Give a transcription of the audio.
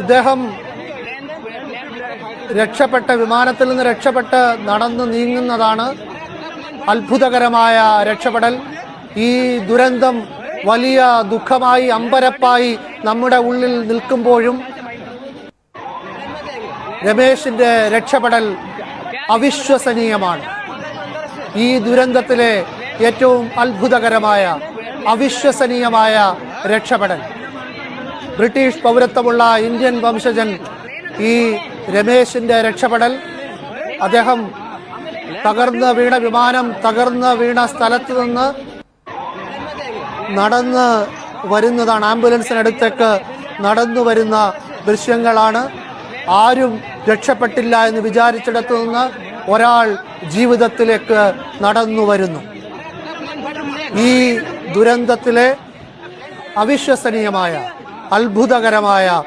ഇദ്ദേഹം വിമാനത്തിൽ നിന്ന് രക്ഷപ്പെട്ട് നടന്നു നീങ്ങുന്നതാണ് അത്ഭുതകരമായ രക്ഷപ്പെടൽ. ഈ ദുരന്തം വലിയ ദുഃഖമായി അമ്പരപ്പായി നമ്മുടെ ഉള്ളിൽ നിൽക്കുമ്പോഴും രമേശിന്റെ രക്ഷപ്പെടൽ അവിശ്വസനീയമാണ്. ഈ ദുരന്തത്തിലെ ഏറ്റവും അത്ഭുതകരമായ അവിശ്വസനീയമായ രക്ഷപ്പെടൽ. ബ്രിട്ടീഷ് പൗരത്വമുള്ള ഇന്ത്യൻ വംശജൻ ഈ രമേശിന്റെ രക്ഷപ്പെടൽ, അദ്ദേഹം വിമാനം തകർന്ന് വീണ സ്ഥലത്ത് നിന്ന് നടന്ന് വരുന്നതാണ്, ആംബുലൻസിനടുത്തേക്ക് നടന്നു വരുന്ന ദൃശ്യങ്ങളാണ്. ആരും രക്ഷപ്പെട്ടില്ല എന്ന് വിചാരിച്ചിടത്തു നിന്ന് ഒരാൾ ജീവിതത്തിലേക്ക് നടന്നു വരുന്നു. ഈ ദുരന്തത്തിലെ അവിശ്വസനീയമായ അത്ഭുതകരമായ